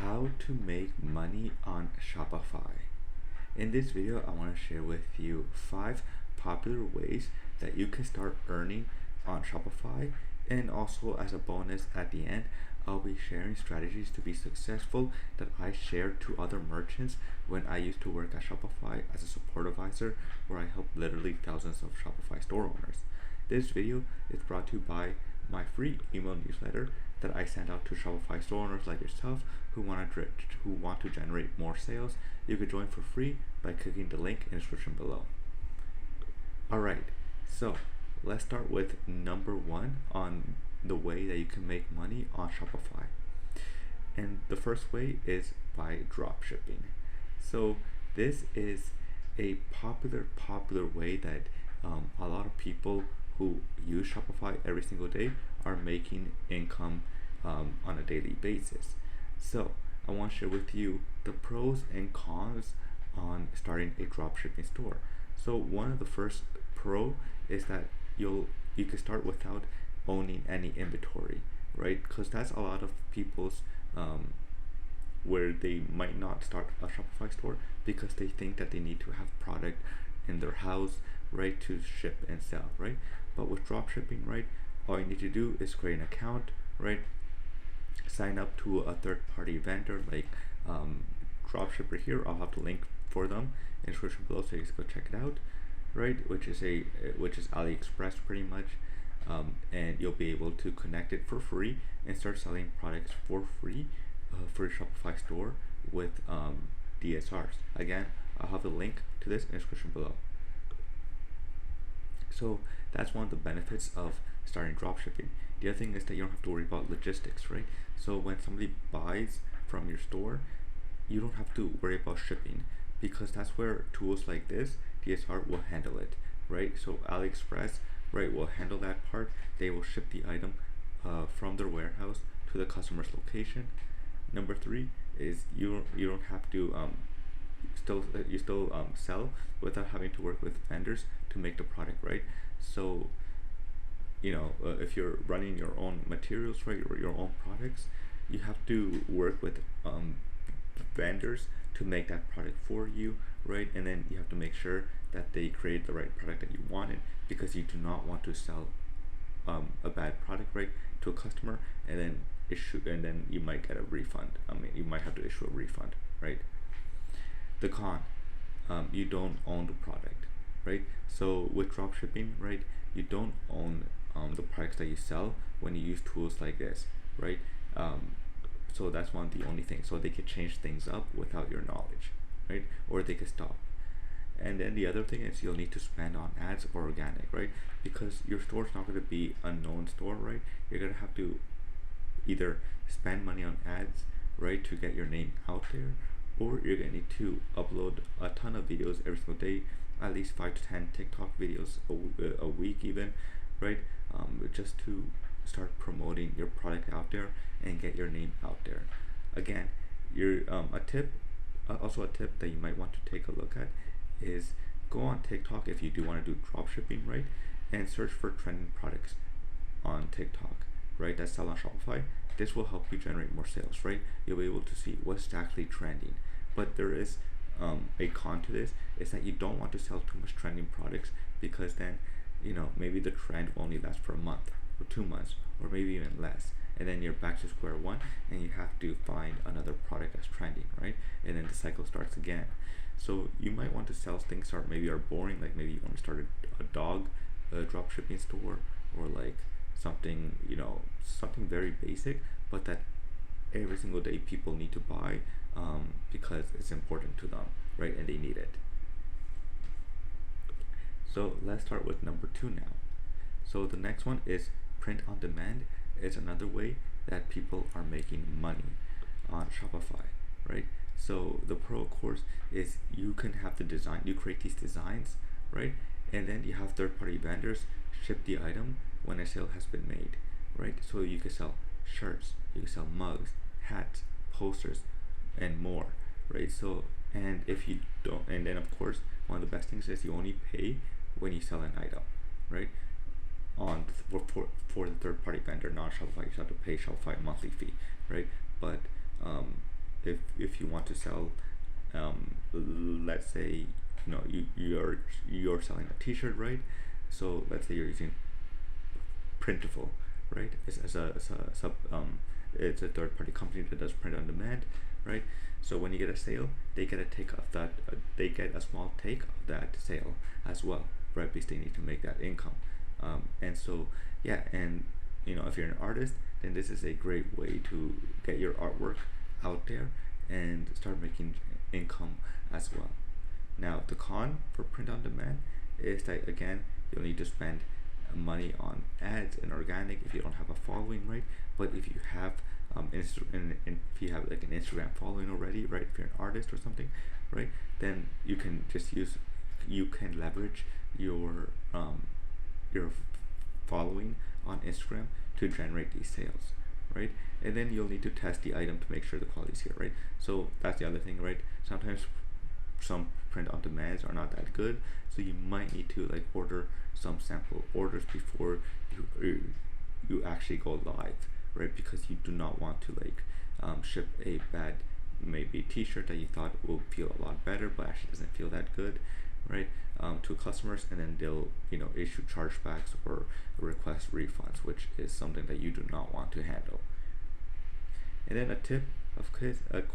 How to make money on Shopify. In this video, I want to share with you 5 popular ways that you can start earning on Shopify. And also, as a bonus at the end, I'll be sharing strategies to be successful that I shared to other merchants when I used to work at Shopify as a support advisor, where I help literally thousands of Shopify store owners. This video is brought to you by my free email newsletter that I send out to Shopify store owners like yourself who want to generate more sales. You can join for free by clicking the link in the description below. Alright, so let's start with number 1 on the way that you can make money on Shopify. And the first way is by drop shipping. So this is a popular way that a lot of people who use Shopify every single day are making income on a daily basis. So I want to share with you the pros and cons on starting a dropshipping store. So one of the first pro is that you can start without owning any inventory, right? Because that's a lot of people's where they might not start a Shopify store because they think that they need to have product in their house, right, to ship and sell, right? But with dropshipping, right, all you need to do is create an account, right? Sign up to a third-party vendor like dropshipper here. I'll have the link for them in the description below, so you just go check it out, right? Which is AliExpress pretty much, and you'll be able to connect it for free and start selling products for free for your Shopify store with DSRs. Again, I'll have the link to this in the description below. So that's one of the benefits of starting dropshipping. The other thing is that you don't have to worry about logistics, right? So when somebody buys from your store, you don't have to worry about shipping because that's where tools like this, DSR, will handle it, right? So AliExpress, right, will handle that part. They will ship the item from their warehouse to the customer's location. Number 3 is you don't have to you still sell without having to work with vendors to make the product, right? So if you're running your own materials, right, or your own products, you have to work with vendors to make that product for you, right? And then you have to make sure that they create the right product that you wanted, because you do not want to sell a bad product, right, to a customer and then you might get a refund. You might have to issue a refund, right? The con, you don't own the product, right? So with dropshipping, right, you don't own the products that you sell when you use tools like this, right? So that's one of the only things. So they could change things up without your knowledge, right? Or they could stop. And then the other thing is you'll need to spend on ads or organic, right? Because your store's not going to be a known store, right? You're going to have to either spend money on ads, right, to get your name out there, or you're going to need to upload a ton of videos every single day, at least 5 to 10 TikTok videos a week even, right? Just to start promoting your product out there and get your name out there. Again, a tip that you might want to take a look at is go on TikTok if you do want to do dropshipping, right? And search for trending products on TikTok, right, that sell on Shopify. This will help you generate more sales, right? You'll be able to see what's actually trending. But there is a con to this, is that you don't want to sell too much trending products, because then maybe the trend will only last for a month or 2 months or maybe even less, and then you're back to square one and you have to find another product that's trending, right? And then the cycle starts again. So you might want to sell things that maybe are boring, like maybe you want to start a dog drop shipping store, or like something very basic, but that every single day people need to buy because it's important to them, right, and they need it. So let's start with number 2 now. So the next one is print on demand. It's another way that people are making money on Shopify, right? So the pro, of course, is you can have the design, you create these designs, right? And then you have third-party vendors ship the item when a sale has been made, right? So you can sell shirts, you can sell mugs, hats, posters, and more, right? So, and if you don't, and then of course, one of the best things is you only pay when you sell an item, right? For the third-party vendor, not Shopify, you have to pay Shopify a monthly fee, right? But if you want to sell, let's say, you're selling a T-shirt, right? So let's say you're using Printful, right? It's a third party company that does print on demand, right? So when you get a sale, they get a take of that. They get a small take of that sale as well, right? Because they need to make that income, and so yeah, and if you're an artist, then this is a great way to get your artwork out there and start making income as well. Now, the con for print on demand is that, again, you'll need to spend money on ads and organic if you don't have a following, right? But if you have if you have like an Instagram following already, right? If you're an artist or something, right? Then you can leverage your following on Instagram to generate these sales, right? And then you'll need to test the item to make sure the quality is here, right? So that's the other thing, right? Sometimes some print on demands are not that good, so you might need to like order some sample orders before you actually go live, right? Because you do not want to ship a bad maybe T-shirt that you thought will feel a lot better but actually doesn't feel that good, right? To customers, and then they'll issue chargebacks or request refunds, which is something that you do not want to handle. And then a tip, of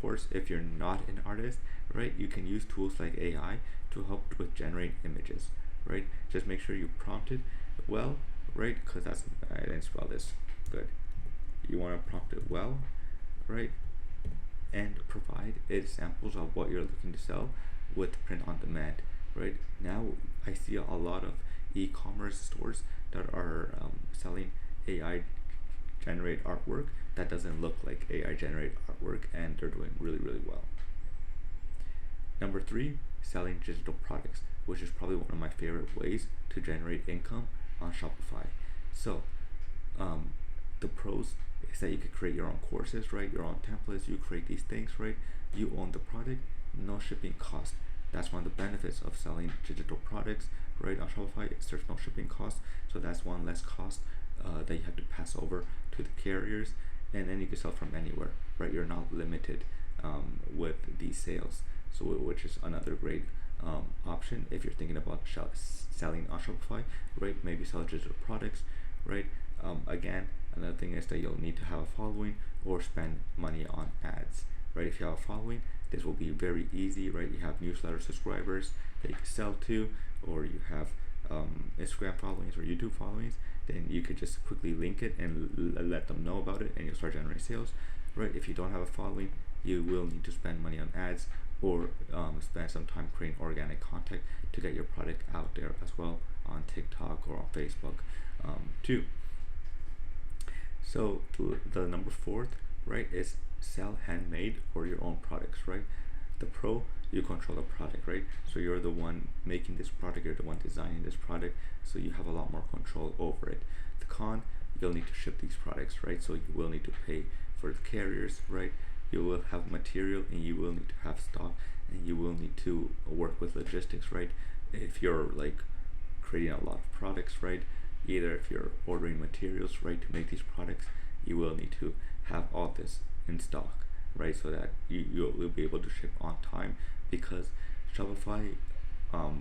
course, if you're not an artist, right, you can use tools like AI to help with generate images, right? Just make sure you prompt it well, right? Because I didn't spell this good. You want to prompt it well, right? And provide examples of what you're looking to sell with print on demand, right? Now I see a lot of e-commerce stores that are selling AI generate artwork that doesn't look like AI generate artwork, and they're doing really, really well. Number 3, selling digital products, which is probably one of my favorite ways to generate income on Shopify. So the pros is that you could create your own courses, right? Your own templates, you create these things, right? You own the product, no shipping cost. That's one of the benefits of selling digital products, right? On Shopify, there's no shipping cost, so that's one less cost that you have to pass over to the carriers, and then you can sell from anywhere, right? You're not limited with these sales, so which is another great option if you're thinking about selling on Shopify, right? Maybe sell digital products, right? Again, another thing is that you'll need to have a following or spend money on ads, right? If you have a following, this will be very easy, right? You have newsletter subscribers that you can sell to, or you have Instagram followings or YouTube followings, then you could just quickly link it and let them know about it, and you'll start generating sales, right? If you don't have a following, you will need to spend money on ads or spend some time creating organic content to get your product out there as well on TikTok or on Facebook too. So the number 4th, right, is sell handmade or your own products, right? The pro, you control the product, right? So you're the one making this product, you're the one designing this product, so you have a lot more control over it. The con, you'll need to ship these products, right? So you will need to pay for the carriers, right? You will have material, and you will need to have stock, and you will need to work with logistics, right? If you're like creating a lot of products, right? Either if you're ordering materials, right, to make these products, you will need to have all this in stock, right, so that you'll be able to ship on time, because Shopify, how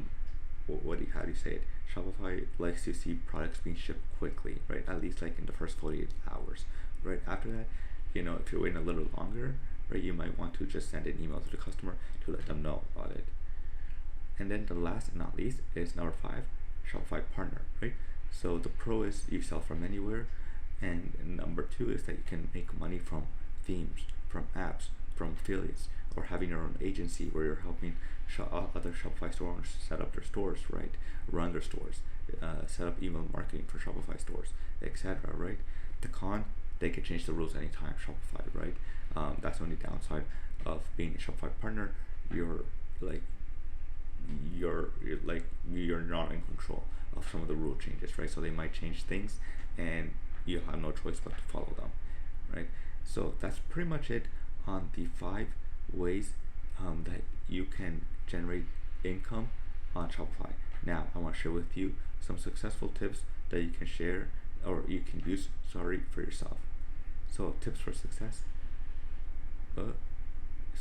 do you say it? Shopify likes to see products being shipped quickly, right? At least like in the first 48 hours, right? After that, if you're waiting a little longer, right, you might want to just send an email to the customer to let them know about it. And then the last and not least is number 5, Shopify partner, right? So the pro is you sell from anywhere, and number 2 is that you can make money from themes, from apps, from affiliates, or having your own agency where you're helping other Shopify store owners set up their stores, right? Run their stores, set up email marketing for Shopify stores, etc., right? The con, they can change the rules anytime, Shopify, right? That's the only downside of being a Shopify partner. You're not in control of some of the rule changes, right? So they might change things, and you have no choice but to follow them, right? So that's pretty much it on the 5 ways that you can generate income on Shopify. Now, I want to share with you some successful tips that you can share, or you can use, for yourself. So tips for success.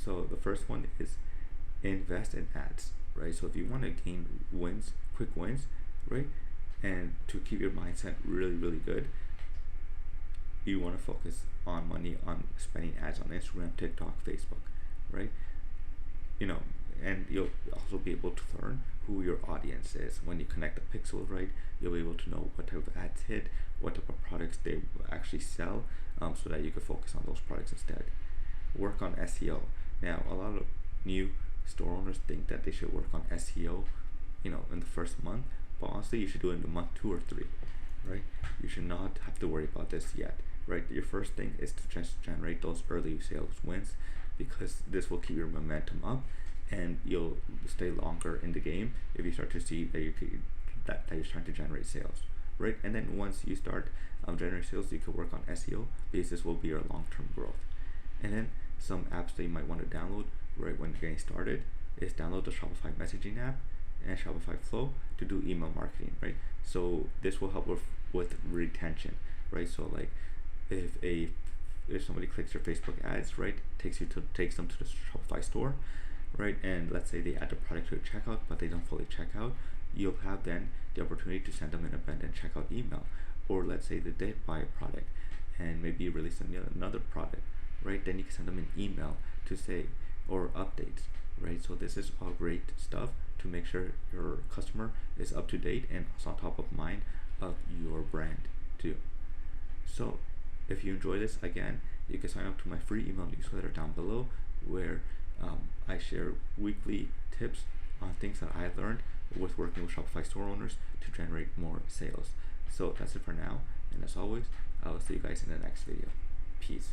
So the first one is invest in ads, right? So if you want to gain wins, quick wins, right, and to keep your mindset really, really good, you want to focus on money on spending ads on Instagram, TikTok, Facebook, right? You know, and you'll also be able to learn who your audience is. When you connect the pixels right, you'll be able to know what type of ads hit, what type of products they actually sell, so that you can focus on those products instead. Work on SEO. Now, a lot of new store owners think that they should work on SEO, in the first month, but honestly, you should do it in the month 2 or 3, right? You should not have to worry about this yet, right? Your first thing is to just generate those early sales wins, because this will keep your momentum up, and you'll stay longer in the game if you start to see that you're starting to generate sales, right? And then once you start generating sales, you can work on SEO, because this will be your long-term growth. And then some apps that you might want to download right when you're getting started is download the Shopify messaging app and Shopify Flow to do email marketing, right? So this will help with retention, right? So like if somebody clicks your Facebook ads, right, takes them to the Shopify store, right, and let's say they add the product to the checkout but they don't fully check out, you'll have then the opportunity to send them an abandoned checkout email. Or let's say they did buy a product and maybe you release another product, right, then you can send them an email to say, or updates, right? So this is all great stuff to make sure your customer is up to date and is on top of mind of your brand too. So if you enjoy this, again, you can sign up to my free email newsletter down below, where I share weekly tips on things that I learned with working with Shopify store owners to generate more sales. So that's it for now, and as always, I will see you guys in the next video. Peace.